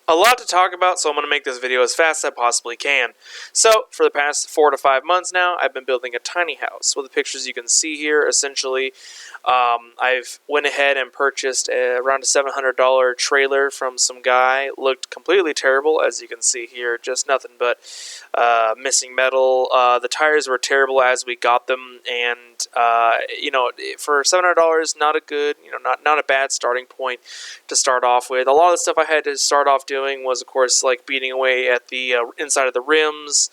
A lot to talk about, so I'm going to make this video as fast as I possibly can. So, for the past 4 to 5 months now, I've been building a tiny house. With the pictures you can see here, essentially, I've went ahead and purchased around a $700 trailer from some guy. Looked completely terrible, as you can see here. Just nothing but missing metal. The tires were terrible as we got them, and for $700, not a good, not a bad starting point to start off with. A lot of the stuff I had to start off doing was, of course, like beating away at the inside of the rims,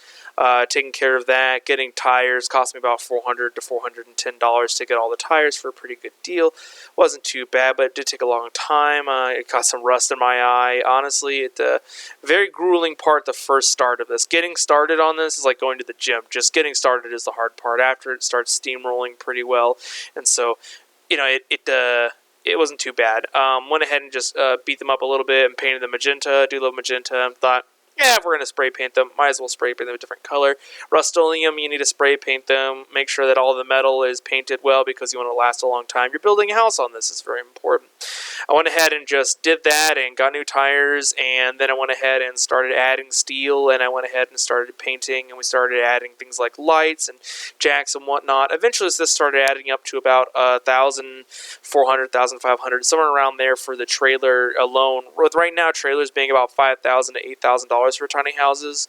taking care of that, getting tires. Cost me about $400 to $410 to get all the tires for a pretty good deal. Wasn't too bad, but it did take a long time. It got some rust in my eye. Honestly, it's a very grueling part, the first start of this. Getting started on this is like going to the gym. Just getting started is the hard part. After it starts steamrolling pretty well, and so, it wasn't too bad. Went ahead and just beat them up a little bit and painted them magenta. Do a little magenta. And thought, yeah, if we're going to spray paint them, might as well spray paint them a different color. Rust-Oleum, you need to spray paint them. Make sure that all the metal is painted well because you want to last a long time. You're building a house on this. It's very important. I went ahead and just did that and got new tires, and then I went ahead and started adding steel, and I went ahead and started painting, and we started adding things like lights and jacks and whatnot. Eventually, this started adding up to about $1,400, $1,500, somewhere around there for the trailer alone. With right now, trailers being about $5,000 to $8,000 for tiny houses.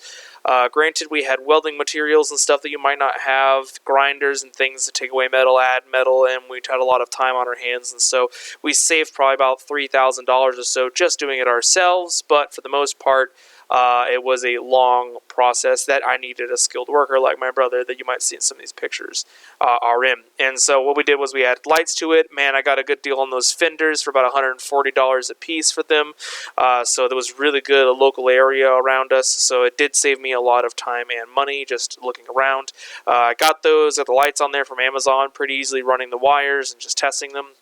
Granted, we had welding materials and stuff that you might not have, grinders and things to take away metal, add metal, and we had a lot of time on our hands, and so we saved probably about $3,000 or so just doing it ourselves, but for the most part, it was a long process that I needed a skilled worker like my brother that you might see in some of these pictures are in. And so what we did was we added lights to it. Man, I got a good deal on those fenders for about $140 a piece for them. So that was really good, a local area around us. So it did save me a lot of time and money just looking around. I got those, got the lights on there from Amazon pretty easily, running the wires and just testing them.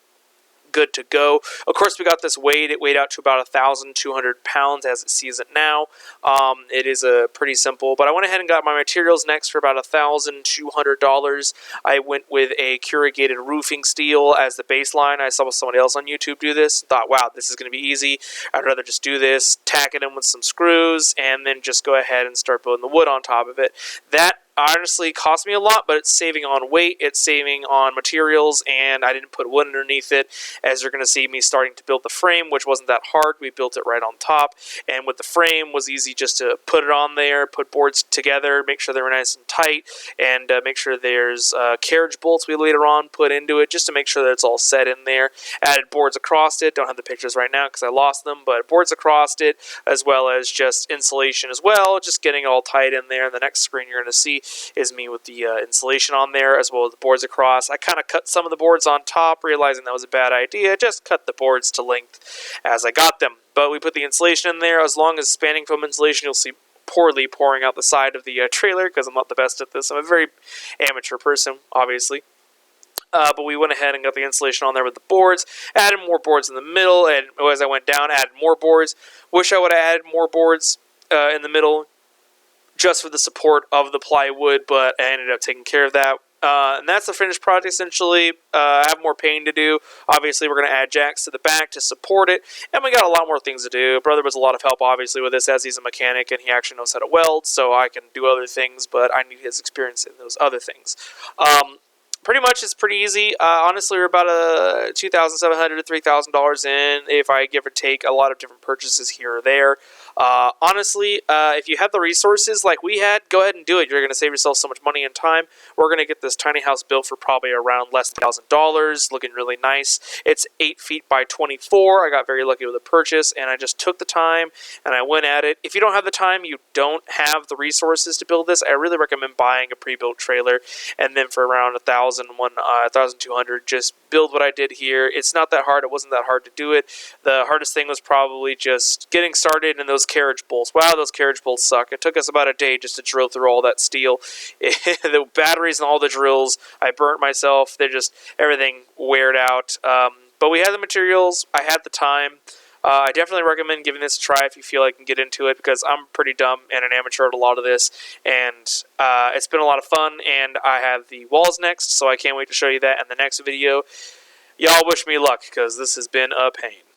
Good to go. Of course, we got this weighed. It weighed out to about 1,200 pounds as it sees it now. It is pretty simple, but I went ahead and got my materials next for about $1,200. I went with a corrugated roofing steel as the baseline. I saw somebody else on YouTube do this. Thought, wow, this is going to be easy. I'd rather just do this, tack it in with some screws, and then just go ahead and start building the wood on top of it. That honestly cost me a lot, but it's saving on weight, it's saving on materials, and I didn't put wood underneath it. As you're going to see me starting to build the frame, which wasn't that hard. We built it right on top, and with the frame was easy just to put it on there, put boards together, make sure they were nice and tight, and make sure there's carriage bolts we later on put into it just to make sure that it's all set in there. Added boards across it. Don't have the pictures right now because I lost them, but boards across it, as well as just insulation as well, just getting it all tight in there. And the next screen you're going to see is me with the insulation on there, as well as the boards across. I kind of cut some of the boards on top, realizing that was a bad idea. Just cut the boards to length as I got them. But we put the insulation in there. As long as spanning foam insulation, you'll see poorly pouring out the side of the trailer because I'm not the best at this. I'm a very amateur person, obviously. But we went ahead and got the insulation on there with the boards, added more boards in the middle, and as I went down, added more boards. Wish I would have added more boards in the middle just for the support of the plywood, but I ended up taking care of that. And that's the finished product, essentially. I have more painting to do. Obviously, we're going to add jacks to the back to support it, and we got a lot more things to do. Brother was a lot of help, obviously, with this, as he's a mechanic, and he actually knows how to weld, so I can do other things, but I need his experience in those other things. Pretty much, it's pretty easy. Honestly, we're about $2,700 to $3,000 in, if I give or take a lot of different purchases here or there. Honestly, if you have the resources like we had, go ahead and do it. You're going to save yourself so much money and time. We're going to get this tiny house built for probably around less than $1,000, looking really nice. It's 8 feet by 24. I got very lucky with the purchase, and I just took the time and I went at it. If you don't have the time, you don't have the resources to build this, I really recommend buying a pre-built trailer, and then for around $1,200, just build what I did here. It's not that hard. It wasn't that hard to do it. The hardest thing was probably just getting started in those carriage bolts. Wow, those carriage bolts suck. It took us about a day just to drill through all that steel. The batteries and all the drills, I burnt myself. They're just, everything weared out. But we had the materials. I had the time. I definitely recommend giving this a try if you feel like you can get into it, because I'm pretty dumb and an amateur at a lot of this, and it's been a lot of fun, and I have the walls next, so I can't wait to show you that in the next video. Y'all wish me luck, because this has been a pain.